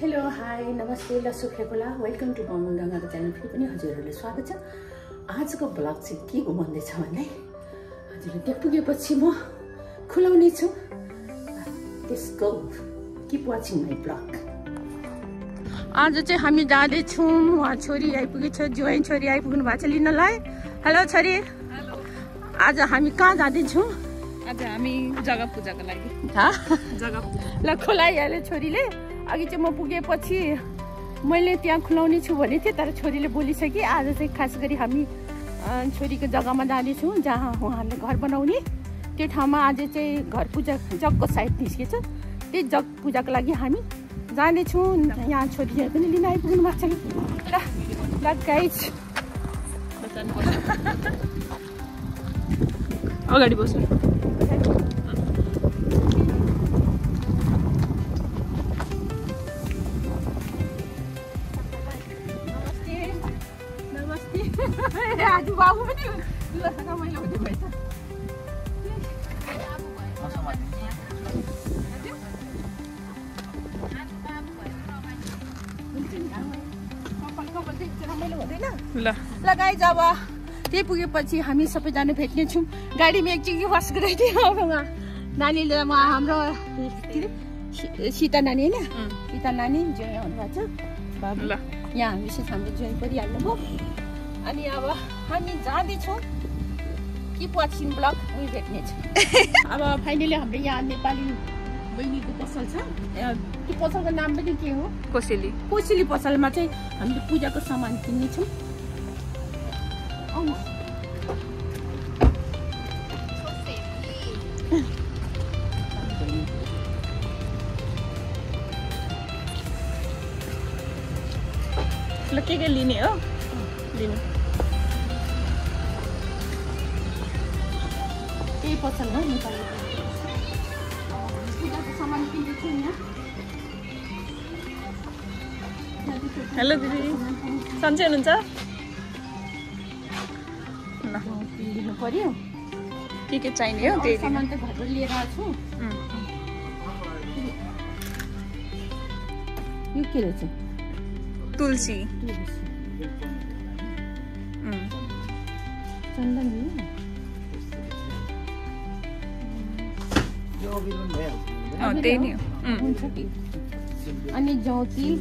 Hello hi नमस्ते ल सुखेकोला welcome to Boman गङ्गाको च्यानल फेरि पनि हजुरहरूले स्वागत छ। आजको ब्लग चाहिँ के को भन्दै छ भने हजुरले त्यहाँ पुगेपछि म खुलाउने छु। त्यसको किप वाचिङ माई ब्लग। आज चाहिँ हामी जाँदै छौँ। उहाँ छोरी आइपुगेछ, ज्वाइँ छोरी आइपुग्नु भएको छ लिनलाई। हेलो छोरी। हेलो। आज हामी कहाँ जाँदैछौँ? आज हामी जग्गा पूजाको लागि। जग्गा पूजा ल खुलाइहाल्यो छोरीले। अघि चाहिँ म पुगेपछि मैले त्यहाँ खुलाउने छु भने थिएँ, तर छोरीले बोलिसके। आज चाहिँ खास गरी हामी छोरीको जग्गामा जाँदैछौँ जहाँ उहाँहरूले घर बनाउने। त्यो ठाउँमा आज चाहिँ घर पूजा जगको सायद निस्केछ। त्यही जग पूजाको लागि हामी जाँदैछौँ। यहाँ छोरीले पनि लिन आइपुग्नु भएको छ कि ल गाइज अगाडि बस्नु। आज बाबु पनि मैले हुने भएछ। ल गाइज अब त्यही पुगेपछि हामी सबैजना भेट्नेछौँ। गाडीमा एकचोटि वास गराइदियो उहाँ नानीले। हाम्रो सीता नानी होइन, सीता नानी जोइ हुनुभएको छ बाबु। यहाँ विशेष हाम्रो जोइ परिहाल्नु भयो। अनि अब हामी जाँदैछौँ। किप वाचिङ ब्लग उयो भेट्नेछौँ। अब फाइनली हाम्रो यहाँ नेपाली बहिनीको पसल छ। त्यो पसलको नाम पनि के हो? कोसेली। कोसेली पसलमा चाहिँ हामीले पूजाको सामान किन्नेछौँ। ल के लिने हो? लिनु त्यही पसल हो नेपाली पूजाको सामान किन्दैछु यहाँ। हेलो दिदी, सन्चै हुनुहुन्छ? लिनु पर्यो। के चाहिने हो त्यही सामान त घरबाट लिएर आएको छु। यो के रहेछ? तुलसी। चन्दन त्यही नि हुन्छ कि। अनि जौतिल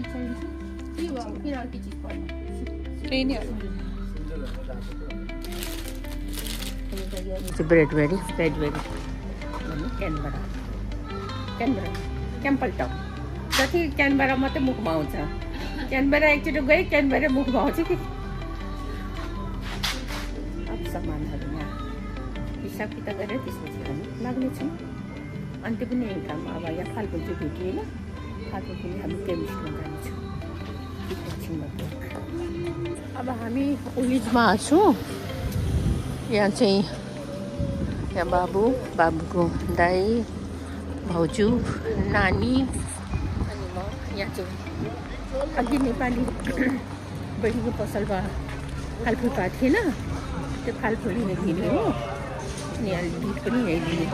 चाहिन्छ। के भयो किन अर्को चिज पर्ने? त्यही नि ब्रेडबेरी क्याम्पल टाउन। जति क्यानबेरा मात्रै मुखमा आउँछ। क्यानबेरा एकचोटि गएँ, क्यानबेरा मुखमा आउँछ कि। अब सामानहरू यहाँ हिसाब किताब गरेर त्यसपछि हामी लाग्नेछौँ। अनि त्यो पनि यही काम। अब यहाँ फालफुल चाहिँ भेट्यो होइन, फालफुल पनि हामी केमिस्टमा जानेछौँ। अब हामी उलिजमा छौँ। यहाँ चाहिँ यहाँ बाबुको दाई, भाउजू, नानी अनि म। यहाँ चाहिँ अघि नेपाली बहिनीको पसलमा फलफुल पाएको थिएन, त्यो फलफुल लिने हो। अनि यहाँ दुध पनि यही लिने।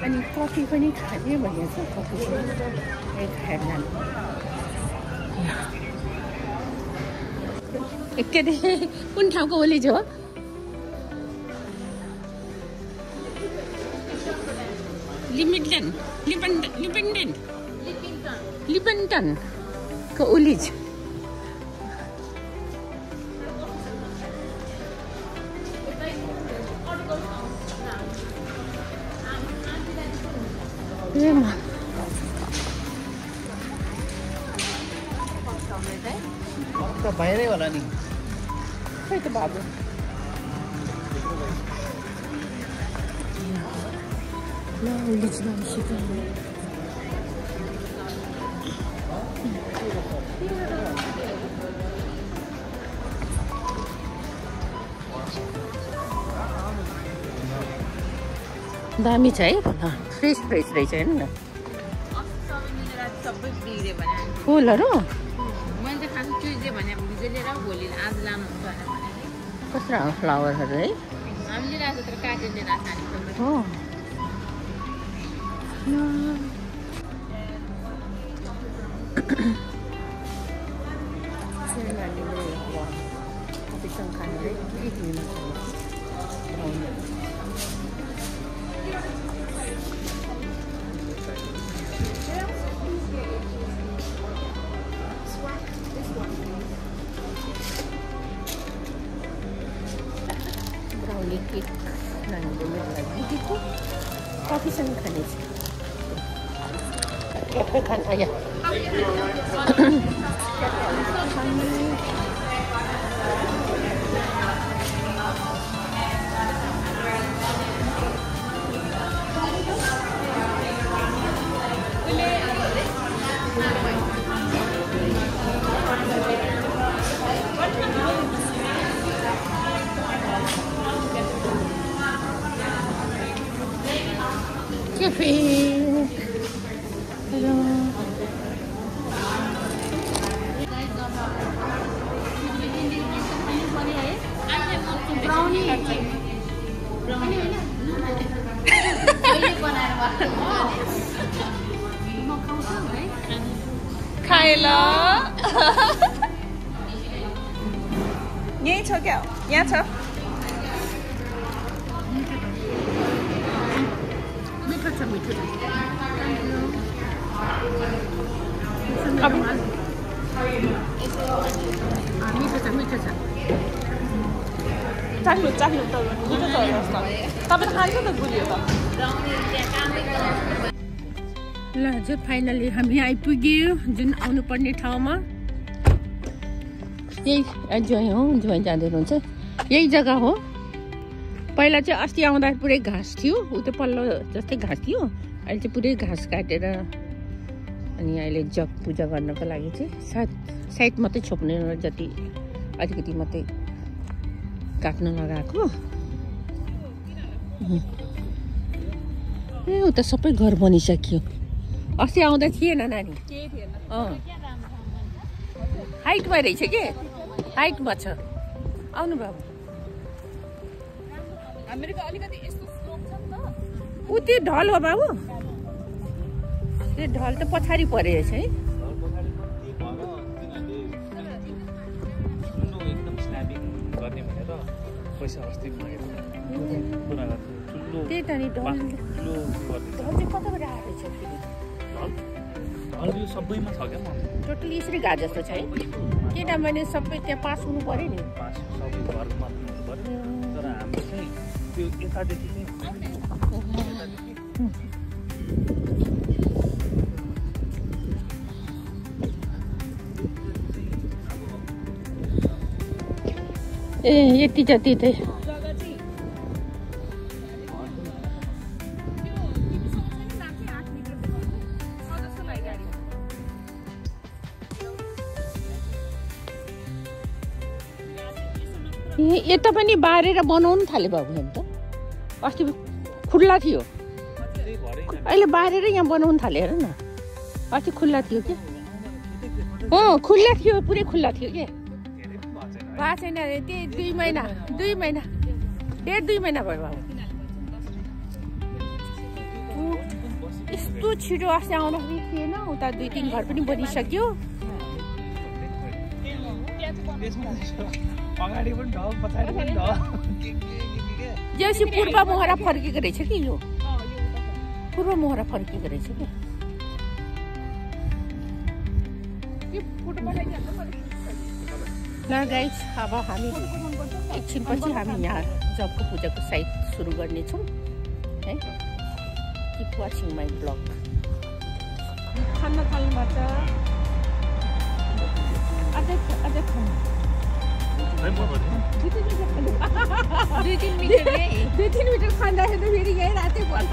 अनि कफी पनि खाने भनेको छ। कफी यही खाएर जानु। के अरे कुन ठाउँको ओलिज हो? लिपन्टनको ओलिज। बाहिरै होला नि। खै त बाबु ल ओलिजमा सिकाउनु। दामी छ है। फ्रेस रहेछ हेर्नु न फुलहरू। मैले खास ट्युजडे भने हिजो लिएर भोलि आज लानुहुन्छ भने कस्तो फ्लावरहरू है। हामीले राखेको तर काटेर लिएर आएको हो। ब्राउनी केक नानीले मेरो लागि दिएको कफीसँग खाने छ क्याफे खान आयो Cafe. Hello. Brownie. Kyla. यही छ क्या यहाँ छ मिठो छ मिठो मिठो छ चाख्नु चाख्नु त मिठो छ जस्तो तपाईँ खान्छ त गुलियो त ल हजुर फाइनली हामी आइपुग्यो जुन आउनुपर्ने ठाउँमा यही ज्वाइँ हो ज्वाइँ जाँदै हुनुहुन्छ यही जग्गा हो पहिला चाहिँ अस्ति आउँदा पुरै घाँस थियो उता पल्लो जस्तै घाँस थियो अहिले चाहिँ पुरै घाँस काटेर अनि अहिले जग पूजा गर्नको लागि चाहिँ साइड मात्रै छोप्ने जति अलिकति मात्रै काट्न लगाएको ए उता सबै घर बनिसक्यो अस्ति आउँदा थिएन नानी हाइटमा रहेछ के हाइटमा छ आउनु बाबु ऊ त्यो ढल हो बाबु त्यो ढल त पछाडि परेछ है त्यही त नि ढल चाहिँ कताबाट आएको छ सबैमा छ क्या टोटली यसरी घाँ जस्तो छ है किनभने सबै त्यहाँ पास हुनु पर्यो नि तर हाम्रो चाहिँ त्यो यतादेखि ए यति जति चाहिँ यता पनि बारेर बनाउनु थाल्यो बाबु नि त अस्ति खुल्ला थियो अहिले बारेर यहाँ बनाउनु थाल्यो हेर न अस्ति खुल्ला थियो कि खुल्ला थियो पुरै खुल्ला थियो के भएको छैन त्यही 2 महिना 1.5 महिना भयो बाबु यस्तो छिटो अस्ति आउँदाखेरि थिएन उता 2-3 घर पनि बनिसक्यो जेसी पूर्व मोहरा फर्केको रहेछ कि यो पूर्व मोहरा फर्केको रहेछ कि ल गाइस अब हामी एकछिनपछि हामी यहाँ जगको पूजाको साइड सुरु गर्नेछौँ है किप वाचिङ माई ब्लग खान थाल्नुपर्छ अझै खानु 2-3 मिटर खाँदाखेरि त फेरि यही रातै पर्छ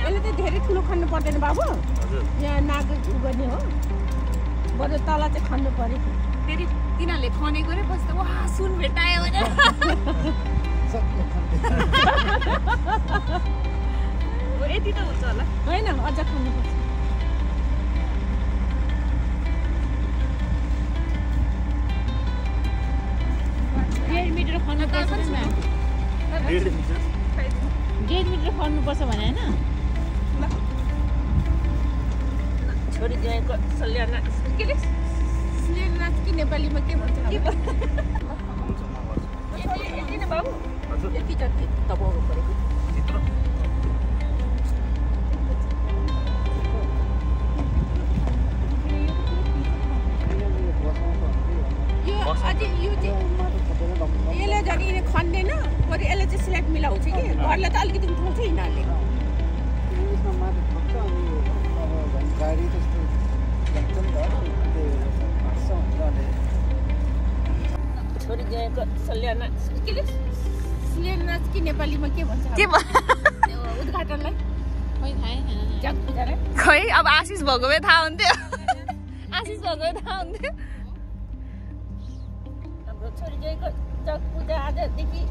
यसले त धेरै ठुलो खानु पर्दैन बाबु यहाँ नाग गर्ने हो बरु तल चाहिँ खानु पर्यो फेरि तिनीहरूले खनेको रे पछि त वा सुन भेटायो भने यति त हुन्छ होला होइन अझ खानुपर्छ 1.5 मिटर खन्नुपर्छ 1.5 मिटर खन्नुपर्छ भने होइन छोरी ज्वाइँको सल्याना के रे सल्याना कि नेपालीमा के भन्छ यति नै बाबु यति जति दबाउनु परेको अझै यो चाहिँ यसलाई झन् यिनीहरूले खन्दैन बरु यसलाई चाहिँ स्ल्याब मिलाउँछ कि घरलाई त अलिकति उठाउँछ यिनीहरूले छोरी ज्वाइँको सल्याना के रे सल्याना कि नेपालीमा के भन्छ उद्घाटनलाई जग पूजालाई खै अब आशिष भएकोमै थाहा हुन्थ्यो आशिष भएकोमै थाहा हुन्थ्यो हाम्रो छोरी ज्वाइँको जग पूजा आजदेखि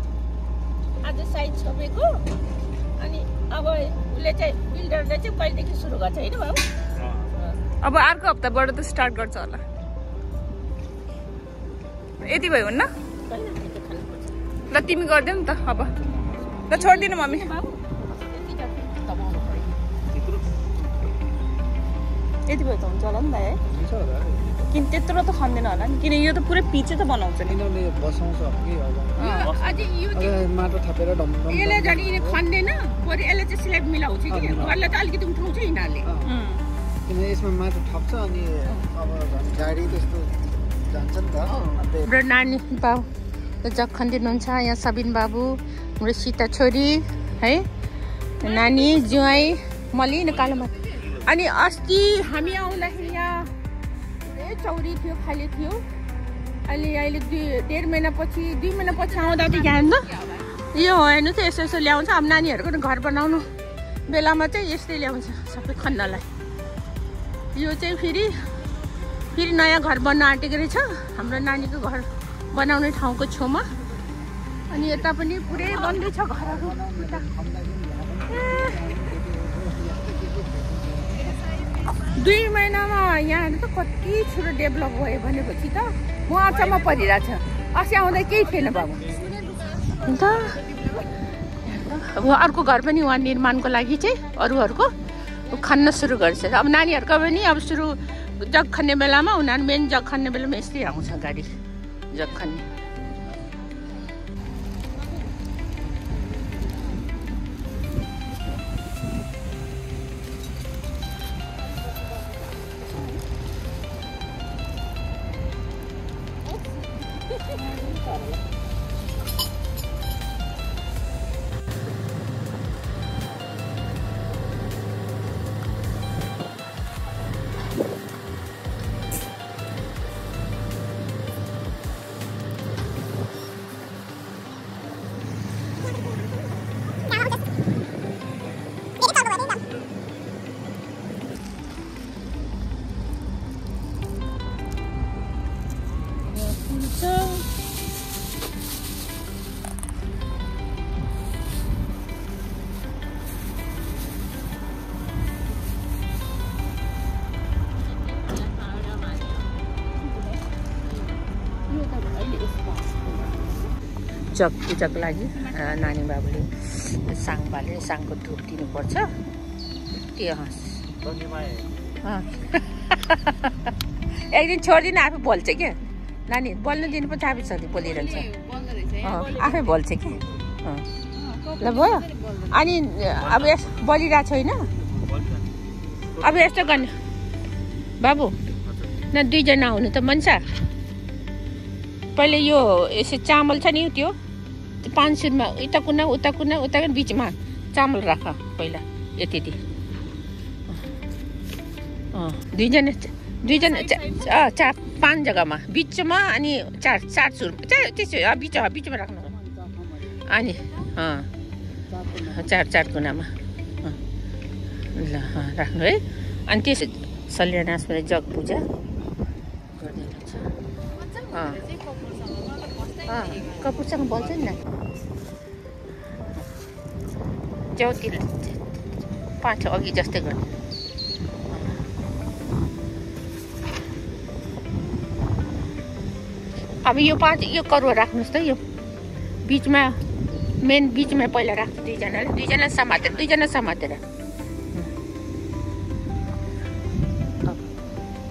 आज साइज छोपेको अनि अब उसले चाहिँ बिल्डरले चाहिँ कहिलेदेखि सुरु गर्छ होइन बाबु अब अर्को हप्ताबाट त स्टार्ट गर्छ होला यति भयो हुन्न ल तिमी गरिदेऊ नि त अब ल छोडिदिनु मम्मी यति भयो त हुन्छ होला नि त है किन त्यत्रो त खन्दैन होला नि किन यो त पुरै पिचे त बनाउँछ नि माटो थपेर यसलाई झन् यिनीहरूले खन्दैन बरु यसलाई चाहिँ स्ल्याब मिलाउँछ कि घरलाई त अलिकति उठाउँछ यिनीहरूले किन यसमा माटो थप्छ अनि अब गाडी त्यस्तो जान्छ नि त हाम्रो नानी बाबु जग खनिदिनुहुन्छ यहाँ सबिन बाबु हाम्रो सीता छोरी है नानी ज्वाइँ मलिन कालोमा अनि अस्ति हामी आउँदाखेरि यहाँ पुरै चौरी थियो खाली थियो अहिले 1.5 महिनापछि 2 महिनापछि आउँदा चाहिँ यहाँ यो हो हेर्नु चाहिँ यसो यसो ल्याउँछ अब नानीहरूको घर बनाउनु बेलामा चाहिँ यस्तै ल्याउँछ सबै खन्नलाई यो चाहिँ फेरि नयाँ घर बन्न आँटेको रहेछ हाम्रो नानीको घर बनाउने ठाउँको छेउमा अनि यता पनि पुरै बन्दैछ घरहरू 2 महिनामा यहाँ त कति छिटो डेभलप भयो भनेपछि त म अचम्म परिरहेछ अस्ति आउँदा केही थिएन बाबु अन्त अब अर्को घर पनि उहाँ निर्माणको लागि चाहिँ अरूहरूको खन्न सुरु गर्छ अब नानीहरूको पनि अब सुरु जग खन्ने बेलामा उनीहरू मेन जग खन्ने बेलामा यस्तै आउँछ गाडी जग खन्ने जग पूजाको लागि नानी बाबुले साङ बाले साङको धुप दिनुपर्छ त्यो एक दिन छोडिदिनु आफै बोल्छ क्या नानी बोल्नु दिनुपर्छ आफै छोडिदिनु बोलिरहन्छ आफै बोल्छ कि ल भयो अनि अब यस बोलिरहेको छैन अब यस्तो गर्ने बाबु न 2 जना हुनु त मन्सा पहिले यो यसो चामल छ नि त्यो 500 मा उता कुना बिचमा चामल राख पहिला यति 2 जना 5 जग्गामा बिचमा अनि 4 सुर त्यसो बिचमा राख्नु अनि 4 कुनामा ल राख्नु है अनि त्यस सल्यानासमा जग पूजा गरिदिनुहुन्छ कपुरसँग बोल्छ नि च्याउतिर 5 अघि जस्तै गर्ने अब यो 5 यो करुवा राख्नुहोस् त यो बिचमा मेन बिचमा पहिला राख्नु 2 जना समातेर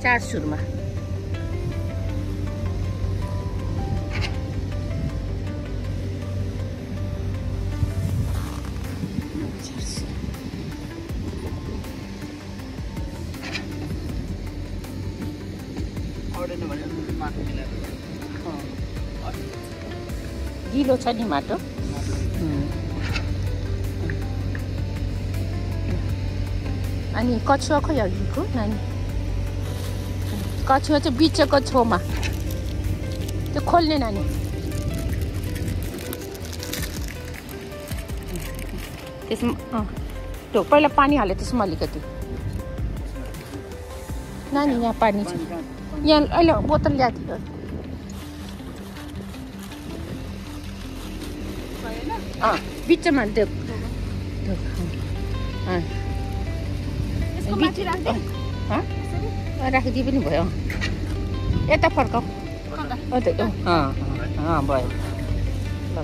4 सुरमा गिलो छ नि माटो अनि कछुवा खोइ अघिको नानी कछुवा चाहिँ बिचको छेउमा त्यो खोल्ने नानी त्यसमा त्यो पहिला पानी हाल्यो त्यसमा अलिकति नानी यहाँ पानी छ यहाँ अहिले बोतल ल्याएको बिचमा त्यो राखिदिए पनि भयो यता फर्काऊ भयो ल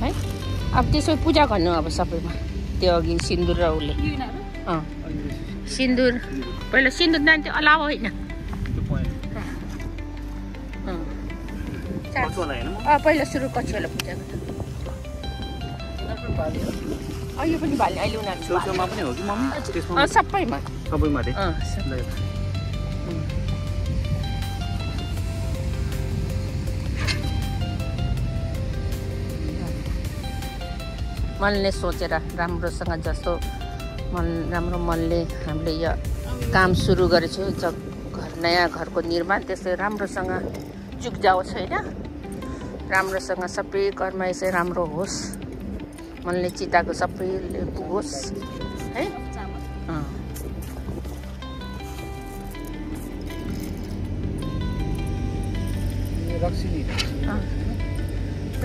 है अब त्यसो पूजा गर्नु अब सबैमा त्यो अघि सिन्दुर र उसले सिन्दुर पहिला सिन्दुर नानी त्यो अलावा होइन पहिला सुरु कछुवालाई पूजा गर्नु यो पनि भाल्ने अहिले उनीहरू सबैमा मनले सोचेर राम्रोसँग जस्तो राम्रो मनले हामीले यो काम सुरु गरेको छौँ घर नयाँ घरको निर्माण त्यसै राम्रोसँग चुक जाओस् होइन राम्रोसँग सबै कर्म यसै राम्रो होस् मनले चिताको सबैले पुगोस् है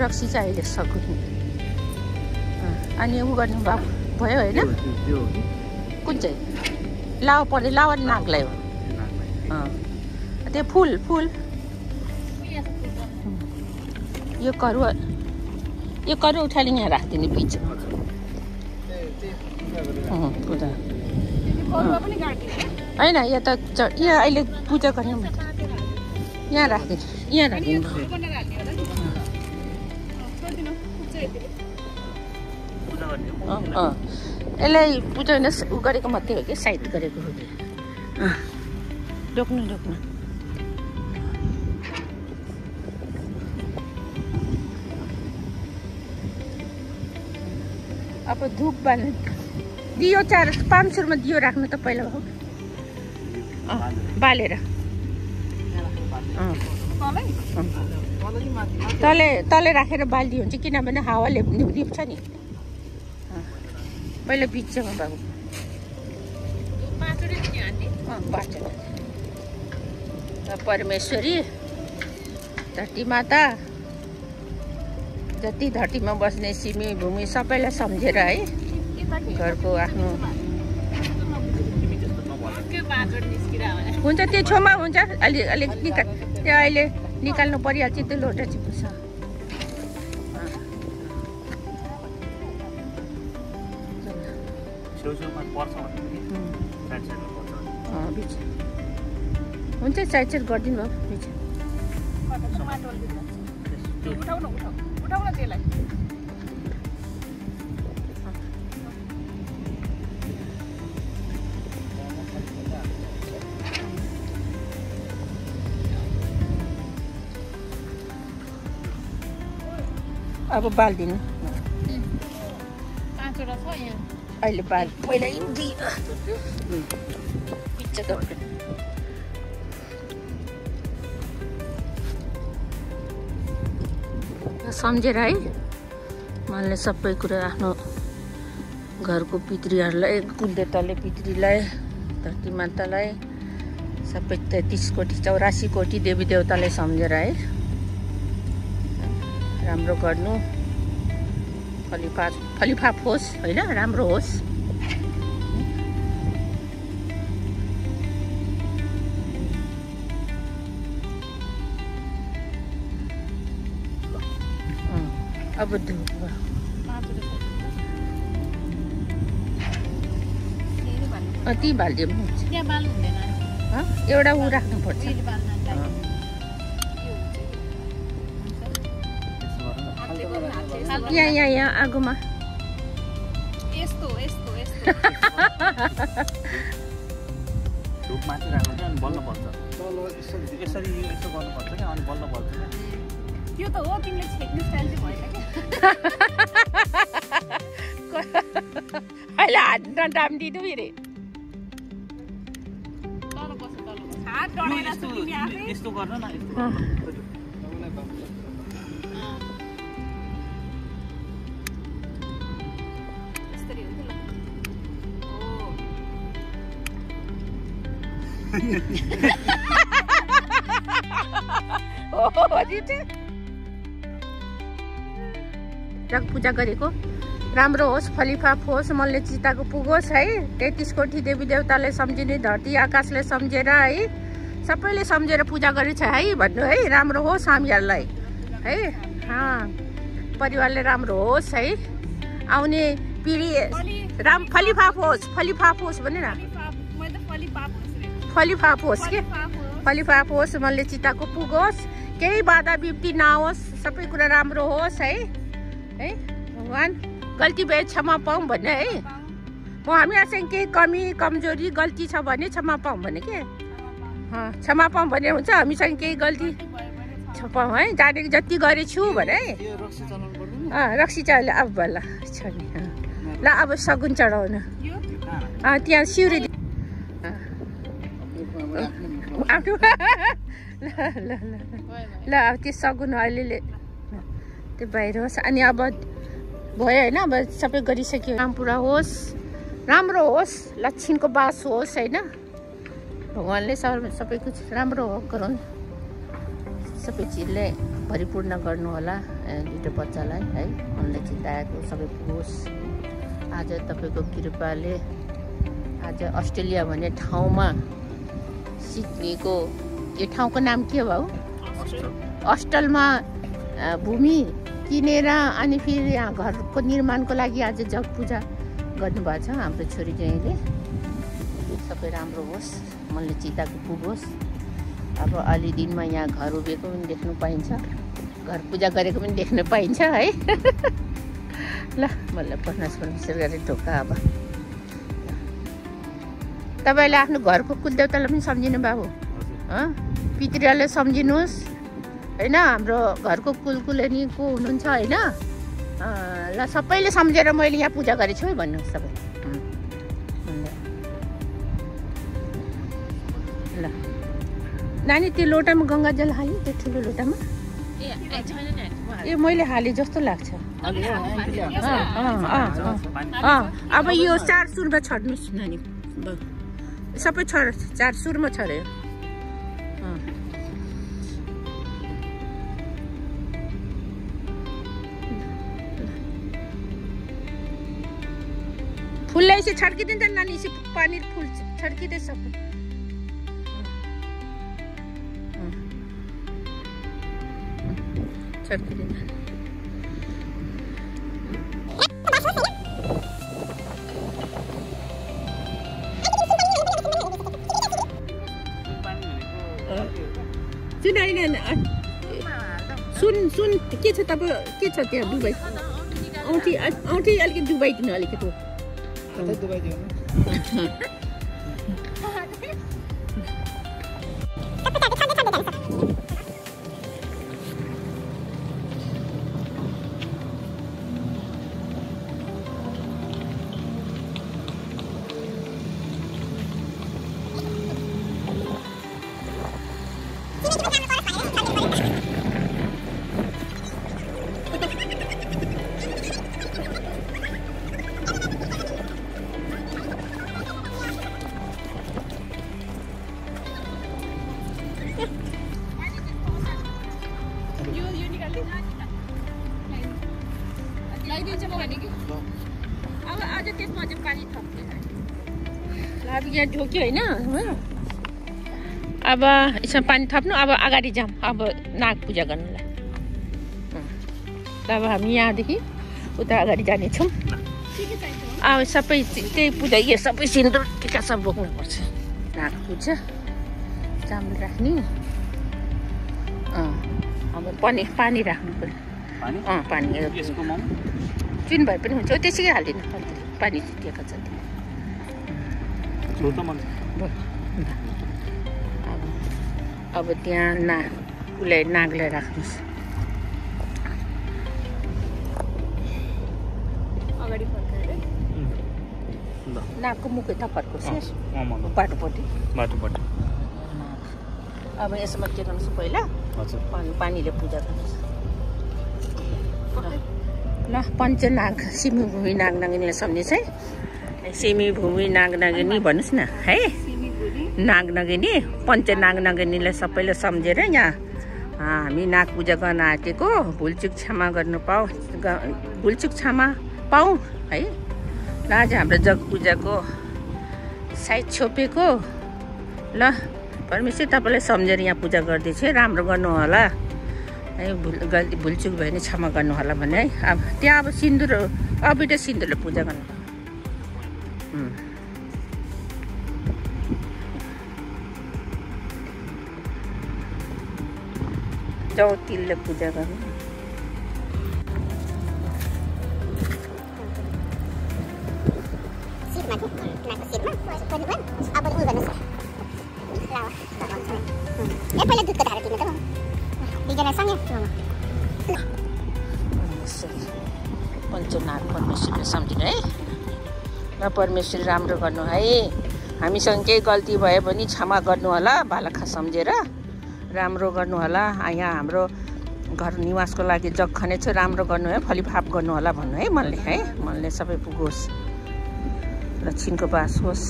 रक्सी चाहिँ अहिले सक्नु अनि उ गर्नु भयो होइन कुन चाहिँ लावा पर्यो लावा नागलाई हो त्यो फुल यो करुवा उठाले यहाँ राखिदिने बिच होइन यहाँ त यहाँ अहिले पूजा गर्ने यहाँ राखिदिनु यहाँ राखिदिनु यसलाई पूजा होइन उ गरेको मात्रै हो कि साइड गरेको हो कि रोक्नु अब धूप बाल्नु दियो 400-500 रुपियाँ दियो राख्नु त पहिला हो बालेर तले राखेर बाल्दी हुन्छ किनभने हावाले लिप्छ नि पहिला बिचमा बाबु परमेश्वरी धरती माता जति धरतीमा बस्ने सिमी भूमि सबैलाई सम्झेर है घरको आफ्नो हुन्छ त्यो छेउमा हुन्छ अलिक निकाल त्यो अहिले निकाल्नु परिहाल्छ त्यो लोटा चाहिँ छ हुन्छ साइड गरिदिनु भयो बिच अब बालिदिनु अहिले बाल पहिला सम्झेर है मनले सबै कुरा आफ्नो घरको पितृहरूलाई कुलदेवताले पितृलाई धरती मातालाई सबै 33 कोटी 84 कोटी देवी देवतालाई सम्झेर है राम्रो गर्नु फलिफाप होस् होइन राम्रो होस् अब ती बालिदियो एउटा ऊ राख्नुपर्छ यहाँ आगोमा यस्तो धुपमाथि राख्नु चाहिँ अनि बल्ल बल्छ यसरी यसो गर्नुपर्छ क्या अनि बल्ल बल्छ क्या त्यो त हो तिमीले छेक्ने स्टाइल चाहिँ भएन क्या अहिले हात नडाम दिनु फेरि हात डढेर छ तिमी आफै यस्तो गर्न न यस्तो यसरी हुन्छ जग पूजा गरेको राम्रो होस्, फलिफाप होस्, मनले चिताको पुगोस् है। 33 कोटी देवी देवताले सम्झिने, धरती आकाशले सम्झेर है, सबैले सम्झेर पूजा गरेछ है भन्नु है। राम्रो होस् हामीहरूलाई है, परिवारले राम्रो होस् है। आउने पिँढी फलिफाप होस् भनेर फलिफाप होस् के, फलिफाप होस्, मनले चिताको पुगोस्, केही बाधा बिप्ती नहोस्, सबै कुरा राम्रो होस् है। भगवान् गल्ती भए क्षमा पाऊँ भन्ने है। म हामीहरूसँग केही कमी कमजोरी गल्ती छ भने क्षमा पाऊँ भने के, क्षमा पाऊँ भने हुन्छ। हामीसँग केही गल्ती छपाऊँ है, जानेको जति गरेछु भने है। रक्सी चढाउनु अब बल्ल छ नि। ल अब सगुन चढाउनु त्यहाँ सिउरी आफ्नो ल अब त्यो सगुन अलिअलि त्यो बाहिर होस्। अनि अब भयो होइन, अब सबै गरिसक्यो। काम पुरा होस्, राम्रो होस्, लक्ष्मीको बास होस् होइन। भगवान्ले सबै कुछ राम्रो हो गरून्, सबै चिजले परिपूर्ण गर्नु होला दुईवटा बच्चालाई है। मनले चिताएको सबै पुगोस्। आज तपाईँको कृपाले आज अस्ट्रेलिया भन्ने ठाउँमा सिडनीको यो ठाउँको नाम के हो? अस्टलमा भूमि किनेर अनि फेरि यहाँ घरको निर्माणको लागि आज जग पूजा गर्नुभएको छ हाम्रो छोरी ज्वाइँले। सबै राम्रो होस्, मनले चिताको पुगोस्। अब अलि दिनमा यहाँ घर उभिएको पनि देख्नु पाइन्छ, घर पूजा गरेको पनि देख्न पाइन्छ है। ल मलाई विशेष गरी ढोका। अब तपाईँले आफ्नो घरको कुलदेवतालाई पनि सम्झिनु बाबु, पितृले सम्झिनुहोस् होइन। हाम्रो घरको कुलकुलेनी को हुनुहुन्छ होइन, ल सबैले सम्झेर मैले यहाँ पूजा गरेको छु है भन्नुहोस् तपाईँ। ल नानी त्यो लोटामा गङ्गाजल हाल्यो, त्यो ठुलो लोटामा ए मैले हालेँ जस्तो लाग्छ। अब यो 4 सुरमा छर्नुहोस् नानी, सबै 4 सुरमा छर्यो। फुललाई यसो छर्किदिन्छ नानी, यसो पानी फुल छर्किँदैछ छर्किदिन्छ। सुन के छ तपाईँ, के छ त्यहाँ डुबाई? औँठी अलिकति डुबाइदिनु अलिकति। अब आज त्यसमा चाहिँ पानी थप्दैन। अब यहाँ ढोक्यो होइन, अब यसमा पानी थप्नु। अब अगाडि जाऊँ अब नाग पूजा गर्नुलाई। अब हामी यहाँदेखि उता अगाडि जानेछौँ। अब सबै त्यही पूजा, यो सबै सिन्दुर टिका सब बोक्नुपर्छ। नाग पूजा चामल राख्ने अब पानी राख्नु पर्यो पानी यसको मम चिन भए पनि हुन्छ त्यसैकै हालिदिनु पानी दिएको छ अब त्यहाँ उसलाई नागलाई राख्नुहोस् अगाडि फर्काएर नागको मुख यता फर्कोस् बाटोपट्टि अब यसमा के गर्नुहोस् पहिला पानीले पूजा गर्नुहोस् ल पञ्चनाग सिमीभूमि नाग नागिनीलाई सम्झिन्छ है सिमीभूमि नाग नागिनी भन्नुहोस् न है नाग नागिनी पञ्चनाग नागिनीलाई सबैले सम्झेर यहाँ हामी नाग पूजा गर्न आँटेको भुलचुक क्षमा गर्नु भुलचुक क्षमा पाऊँ है ल आज हाम्रो जग पूजाको साइज छोपेको ल परमेश्वर तपाईँलाई सम्झेर यहाँ पूजा गर्दैछु है राम्रो गर्नु होला है गल्ती भुलचुक भयो भने क्षमा गर्नु होला भने है अब त्यहाँ अब सिन्दुर अबिटा सिन्दुरले पूजा गर्नु चौतिलले पूजा गर्नु पञ्चनाग परमेश्वरले सम्झिनु है र परमेश्वर राम्रो गर्नु है हामीसँग केही गल्ती भयो भने क्षमा गर्नु होला बालखा सम्झेर राम्रो गर्नु होला यहाँ हाम्रो घर निवासको लागि जग खनेछु राम्रो गर्नु है फलिफाप गर्नु होला भन्नु है मनले सबै पुगोस् लक्ष्मीको बास होस्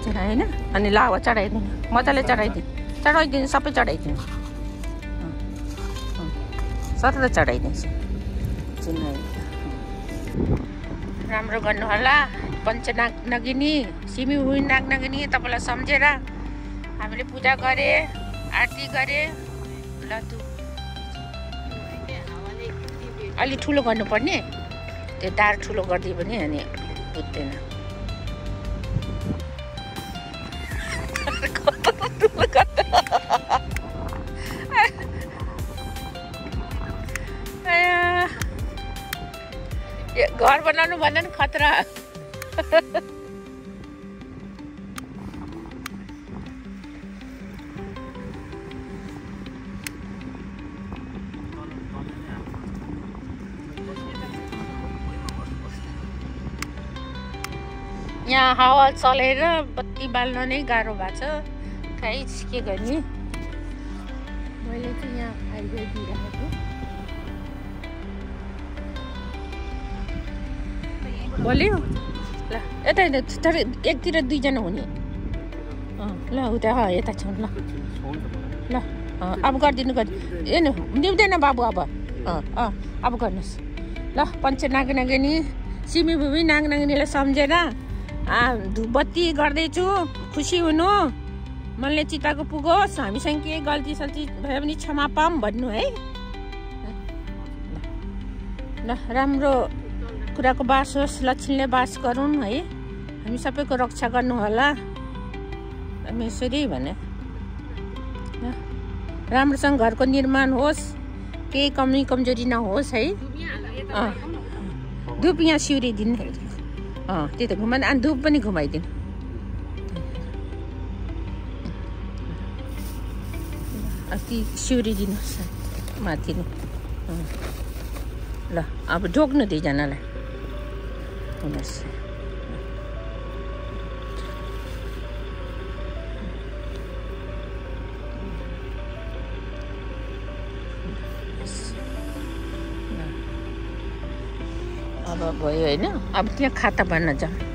चढाएन अनि लावा चढाइदिनु मजाले चढाइदिनु सबै चढाइदिनु सबै चढाइदिन्छु राम्रो गर्नु होला पञ्चनाग नागिनी सिमीभूमि नाग नागिनी तपाईँलाई सम्झेर हामीले पूजा गरे आरती गरे ल अलि ठुलो गर्नुपर्ने त्यो दार ठुलो गरिदियो भने अनि बुझ्दैन घर बनाउनु भन्दा नि खतरा यहाँ हावा चलेर बत्ती बाल्न नै गाह्रो भएको छ खै के गर्ने मैले चाहिँ यहाँ हाइवे दिइराखेको बोल्यो ल यता तर एकतिर दुईजना हुने ल उता यता छौँ ल अब गरिदिनु हेर्नु दिउँदैन बाबु अब गर्नुहोस् ल पञ्चनाग नागिनी सिमीभूमि नाग नागिनीलाई सम्झेर धुपबत्ती गर्दैछु खुसी हुनु मनले चिताको पुगोस् हामीसँग के गल्ती सल्ती भयो भने क्षमा पाऊँ भन्नु है ल राम्रो कुराको बास होस् लक्ष्मीले बास गरौँ है हामी सबैको रक्षा गर्नु होला परमेश्वरी भने राम्रोसँग घरको निर्माण होस् केही कमी कमजोरी नहोस् है धुप यहाँ सिउरी दिनु त्यही त घुमाउनु अनि धुप पनि घुमाइदिनु अस्ति सिउरी दिनुहोस् माथि नै ल अब ढोक्नु दुईजनालाई हुनुहोस् अब भयो होइन अब त्यहाँ खाता भन्न जाउँ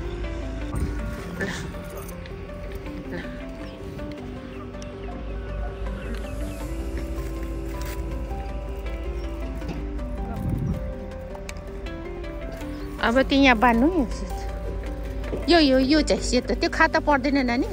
अब त्यो यहाँ बान्नु नि यो चाहिँ सेतो त्यो खाता पर्दैन नानी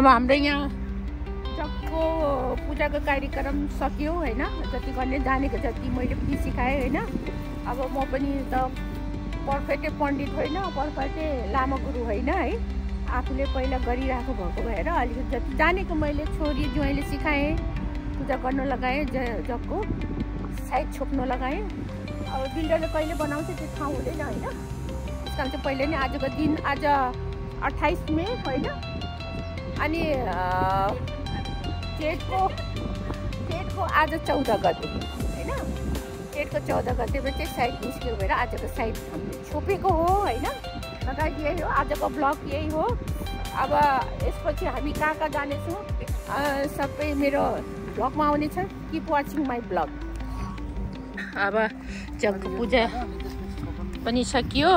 अब हाम्रो यहाँ जगको पूजाको कार्यक्रम सक्यो होइन। जति गर्ने जानेको जति मैले पनि सिकाएँ होइन। अब म पनि त पर्फेक्टै पण्डित होइन, पर्फेक्टै लामा गुरु होइन है। आफूले पहिला गरिरहेको भएको भएर अलिकति जति जानेको मैले छोरी ज्वाइँले सिकाएँ, पूजा गर्न लगाएँ, जगको साइड छोप्न लगाएँ। अब बिल्डरले कहिले बनाउँछ त्यो ठाउँ हुँदैन होइन। त्यस कारण चाहिँ पहिले नै आजको दिन आज 28 मे होइन। अनि जेठको आज 14 गते होइन। जेठको 14 गतेमा चाहिँ साइड निस्क्यो भएर आजको साइड छोपेको हो होइन। लगायत यही हो आजको ब्लग, यही हो। अब यसपछि हामी कहाँ कहाँ जानेछौँ सबै मेरो ब्लगमा आउनेछ। Keep watching my blog. अब जगको पूजा पनि सकियो।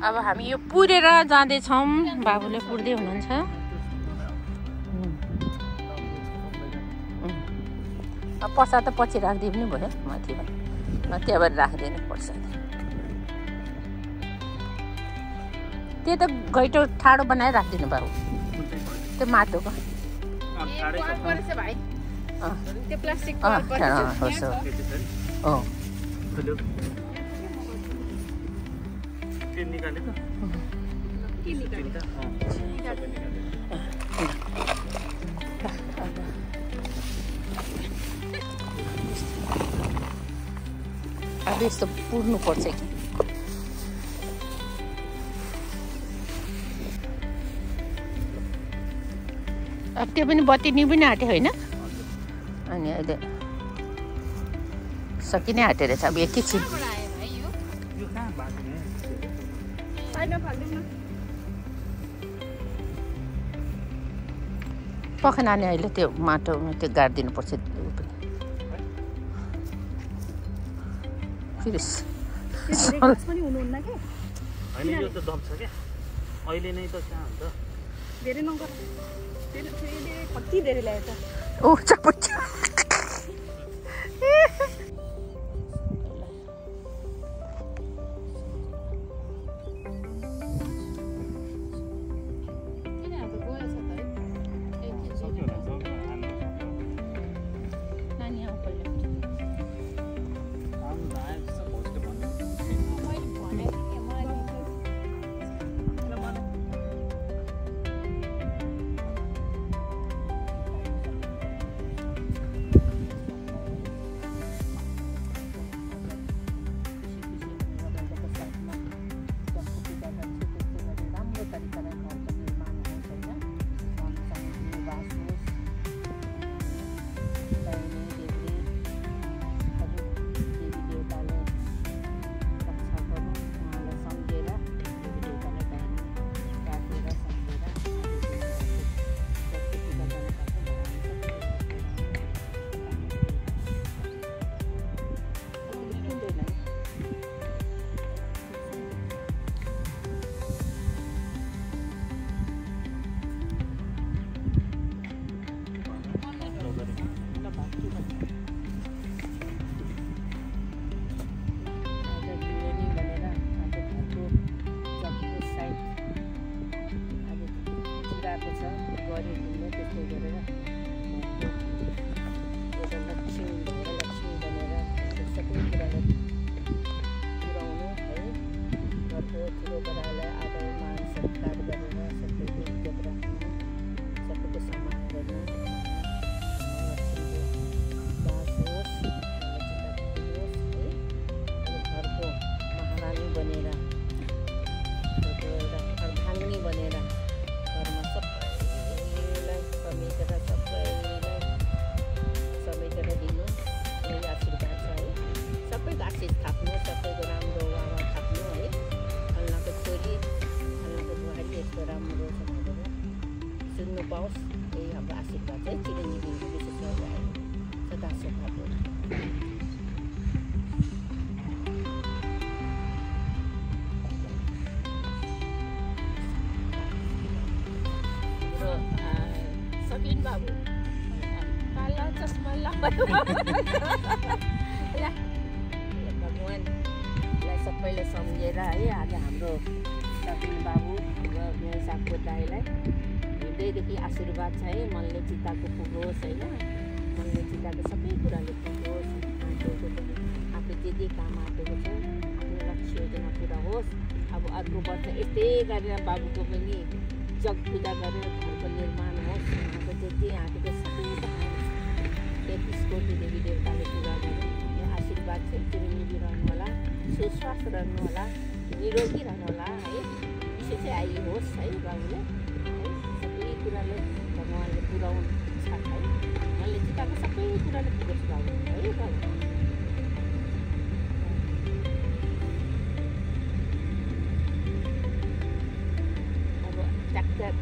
अब हामी यो पुरेर जाँदैछौँ। बाबुले पुर्दै हुनुहुन्छ। अब प्रसाद त पछि राखिदिए पनि भयो माथिबाट, त्यहाँबाट राखिदिनु प्रसाद। त्यो त घैटो ठाडो बनाएर राखिदिनु बाबु, त्यो माटोको। अब यस्तो पुर्नु पर्छ कि अब त्यो पनि बत्ती नि पनि आँट्यो होइन। अनि अहिले सकि नै आँट्यो रहेछ। अब एकैछिन पख नानी अहिले त्यो माटो त्यो गाडिदिनु पर्छ। फेरि अहिले नै त कहाँ हुन्छ धेरै नगर कति धेरै ल्यायो त। ओ चपच पाओस् यही हाम्रो आशीर्वाद चाहिँ चिरञ्जीवीको विशेष गरेर सदा सौभाग्य। सकिन बाबु काला चस्मा लगायो भगवान्लाई सबैले सम्झेर है आज हाम्रो सकिन बाबु र मेरो साथको दाइलाई हृदयदेखि आशीर्वाद छ है। मनले चिताको पुगोस् होइन, मनले चिताको सबै कुराले पुगोस्। आफू जे काम आँटेको छ आफ्नो लक्ष्य योजना पुरा होस्। अब अर्को वर्ष यस्तै गरेर बाबुको पनि जग पूजा गरेर घरको निर्माण होस्। उहाँको जे आँटेको सबै 33 कोटी देवी देवताले पुरा गरे। यो आशीर्वाद चाहिँ चिरञ्जीवी रहनुहोला, सुस्वास्थ्य रहनुहोला, निरोगी रहनुहोला है। विशेष चाहिँ आइ होस् है बाबुले है। सबै कुराले भगवान्ले पुऱ्याउनु छ है। मैले चिताको सबै कुराले पुगोस् बाबु है बाबु।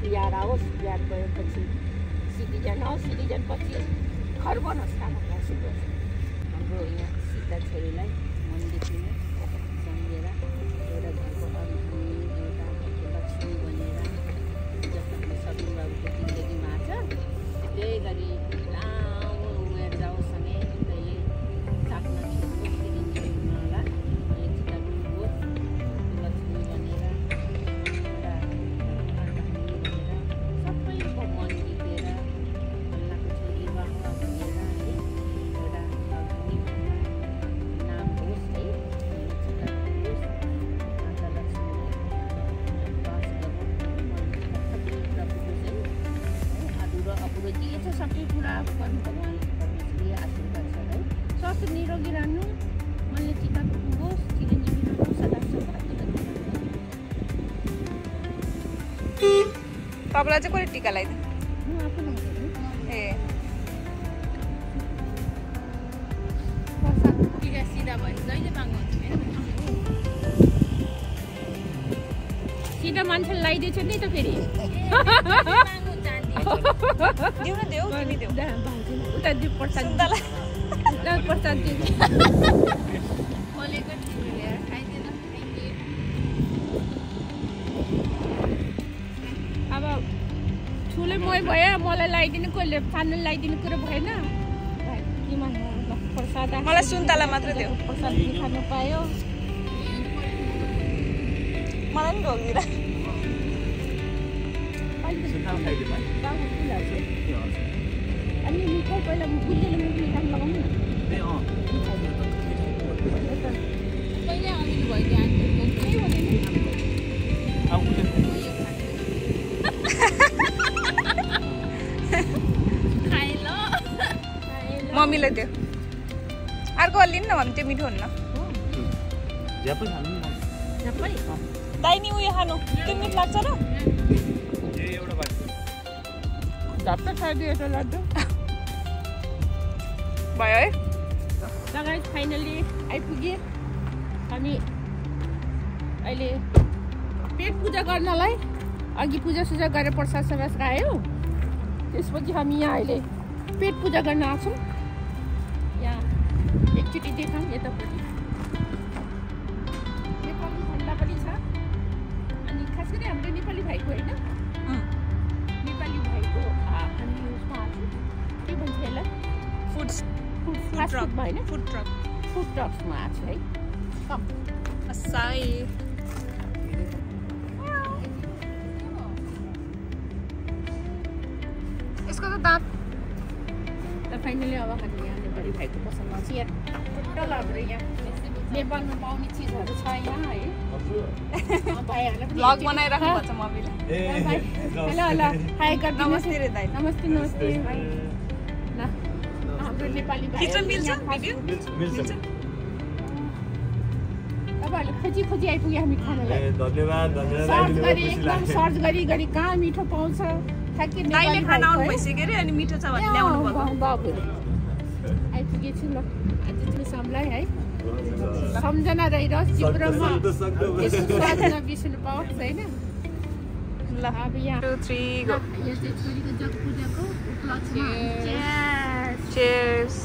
तिहार आओस्, तिहार गएपछि सिटिजन आओस्, सिटिजन पछि घर बनोस् भनेर सिकोस्। हाम्रो यहाँ सीता छोरीलाई मनदेखि नै सम्झेर एउटा घरको अरूको एउटा लक्ष्मी बनेर जस्तो सबिन बाबुको जिन्दगीमा छ त्यही गरी लामो उमेर जाओस् भने कहिले चाख्न छोड्नुहोस् होला। अहिले चिताको होस् लक्ष्मी बनेर सबै कुरा गर्नु भगवान्ले आशीर्वाद छ है। स्वास्थ्य निरोगी रहनु, मनले चिताको पुगोस्, चिरञ्जीवी रहनु, सदा तपाईँलाई चाहिँ कसले टिका लगाइदिनु? ए टिका सिधा भयो जहिले माग्नुहुन्छ सिधा मान्छेले लगाइदिएछ नि त फेरि। देऊ न देऊ, तिमी देऊ। उता 2% उता प्रसाद दिन्छ। अब ठुलै मै भयो, मलाई लगाइदिनु कसले सानो लगाइदिनु कुरो भएन। प्रसाद मलाई सुन्तला मात्र देऊ। प्रसाद खानु पायो। मलाई पनि ढोगिरा। अनि मिठाई पहिला गुलियोले मुखले काम लगाउनु न। पहिला अमिलो भयो मम्मीलाई दियो। अर्को अलि न भने त्यो मिठो हुन्न। दाइ नि उयो खानु त्यो मिठो लाग्छ र? झट्ट खाइदियो एउटा लड्डु भयो है। गाइस फाइनली आइपुगे हामी अहिले पेट पूजा गर्नलाई। अघि पूजा सुजा गरेर प्रसाद सरास खायो, त्यसपछि हामी यहाँ अहिले पेट पूजा गर्न आउँछौँ। यहाँ एकचोटि देखाउँ यतापट्टि नेपाली झन्डा पनि छ। अनि खास गरी हाम्रो नेपाली भाइको होइन, नेपाली भाइको हामी उसमा आएको के भन्छ यसलाई फुड ट्रकमा होइन, फुड ट्रक्समा आएको छु है। कम असाई यसको त दाँत फाइनली अब हामी यहाँ नेपाली भाइको पसलमा चाहिँ यहाँ टोटल हाम्रो यहाँ नेपालमा पाउने चिजहरू छ यहाँ है। भाइहरूलाई पनि भ्लग बनाइराख्नु पर्छ मम्मीले। ल ल हाई गर्नु। नमस्ते रे दाइ। नमस्ते नमस्ते भाइ। ल हाम्रो नेपाली भाइ खिच्न मिल्छ भिडियो? मिल्छ। तपाईँहरूले खोजी खोजी आइपुग्यो हामी खानालाई। धन्यवाद सर्च गरी एकदम सर्च गरी कहाँ मिठो पाउँछ ठ्याक्कै दाइले खाना आउनु भइसक्यो अरे अनि मिठो छ भने ल्याउनु भएको। बाबु आइपुगेछु ल आज चाहिँ सम्झलाई है। सम्झना रहिरहोस् जिब्रोमा, यसको स्वाद नबिर्सनु पाओस् होइन। ल अब यहाँ 2 3 गो। यो चाहिँ छोरीको जग पूजाको उपलक्ष्यमा चीयर्स।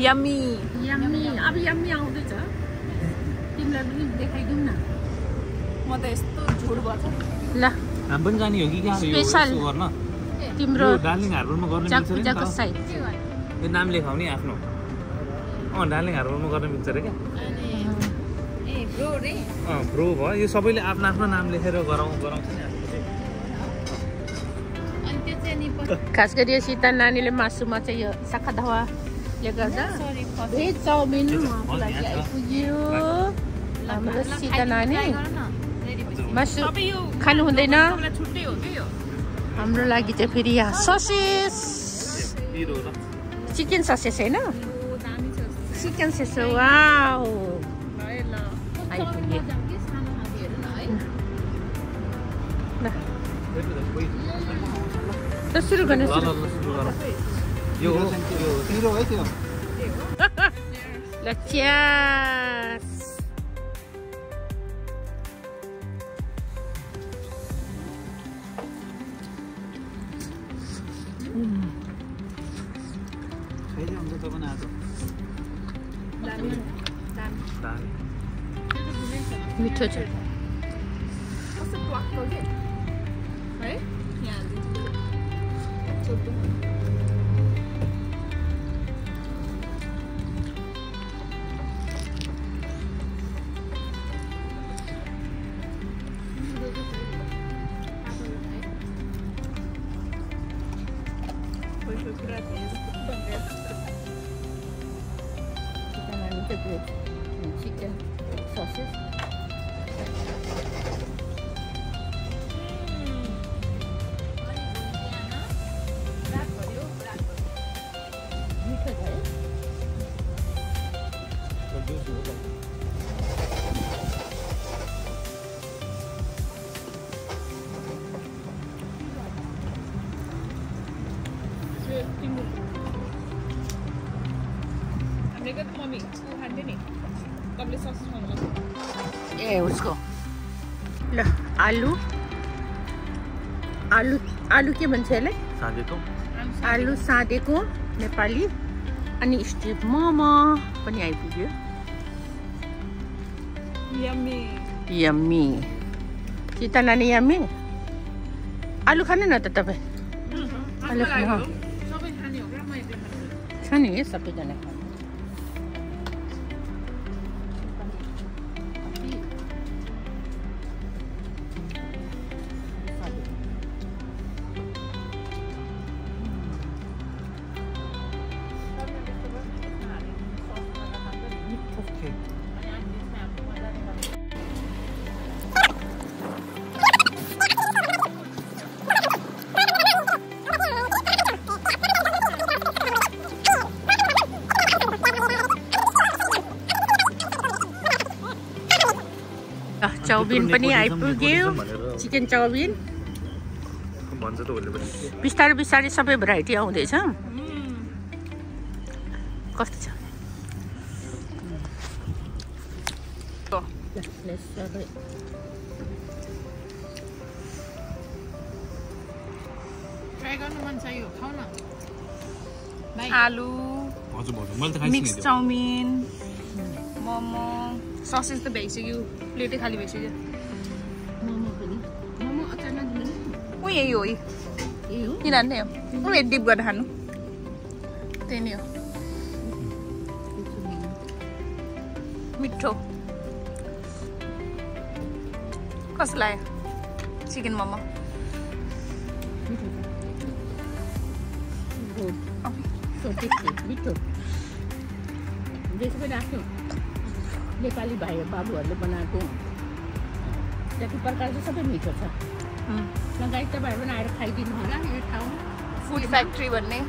Yummy yummy. अब यम्मी आउँदैछ, तिमीलाई पनि देखाइदिउँ न। म त यस्तो झुड भन्छ। ल हामी पनि जाने हो कि कहाँ स्पेशल गर्न? तिम्रो डार्लिङ हार्बरमा गर्न जग पूजाको साइड यो नाम लेखाउने आफ्नो। डार्लिङ हार्बरमा गर्न मिल्छ अरे क्या? ब्रो भयो यो सबैले आफ्नो आफ्नो नाम लेखेर गराउँछ नि खास गरी सीता नानीले मासुमा चाहिँ यो शाखा धवाले गर्दा भेज चाउमिन लागि आइपुग्यो हाम्रो सीता नानी मासु खानु हुँदैन हाम्रो लागि चाहिँ फेरि यहाँ ससेस चिकन ससेस हैन चिकन ससेस वाउ आइपुग्यो ल सुरु गर्ने यो तिरो है त्यो ल च्यास मिठो छ chicken sausage. ए उसको ल आलु आलु आलु के भन्छ यसलाई आलु साँधेको नेपाली अनि स्टिप मोमो पनि आइपुग्यो यम्मी यम्मी सीता नानी यम्मी आलु खानु न त तपाईँ आलु खानु छ नि सबैजना चाउमिन पनि आइपुग्यो चिकन चाउमिन बिस्तारै बिस्तारै सबै भेराइटी आउँदैछ कस्तो छ आलु मिक्स चाउमिन मोमो ससेज त भइसक्यो प्लेटै खाली भइसक्यो ऊ यही हो किन नै हो ऊ डिप गरेर खानु त्यही नै हो मिठो कस्तो लाग्यो चिकन मोमो मिठो पनि आफ्नो नेपाली भाइ बाबुहरूले बनाएको जति प्रकार चाहिँ सबै मिठो छ लगायत तपाईँहरू पनि आएर खाइदिनु होला यो ठाउँ फुड फ्याक्ट्री भन्ने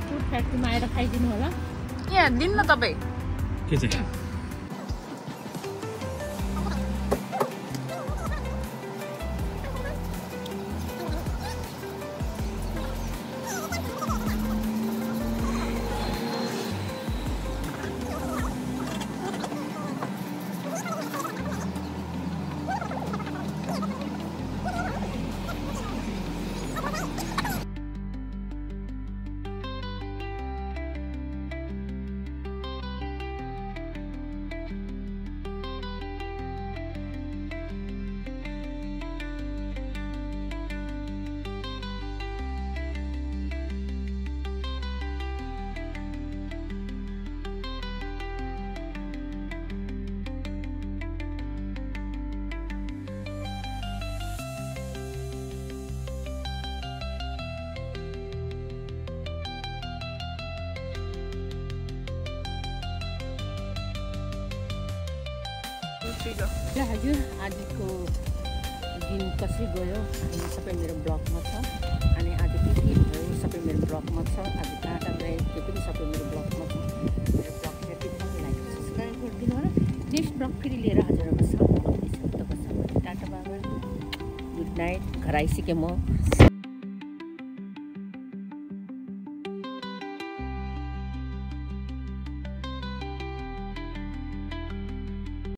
फुड फ्याक्ट्रीमा आएर खाइदिनु होला यहाँ दिनु न तपाईँ के चाहिँ चिज ल हजुर आजको दिन कसरी गयो अनि सबै मेरो ब्लगमा छ अनि आज के भयो सबै मेरो ब्लगमा छ आज कहाँ कहाँ गएँ त्यो पनि सबै मेरो ब्लगमा छ मेरो ब्लग हेर्दै लाइक सब्सक्राइब गरिदिनु होला नेक्स्ट ब्लग फेरि लिएर हजुरहरूको सामु आउँदैछु तपाईँसँग टाटा बाबा गुड नाइट घर आइसकेँ म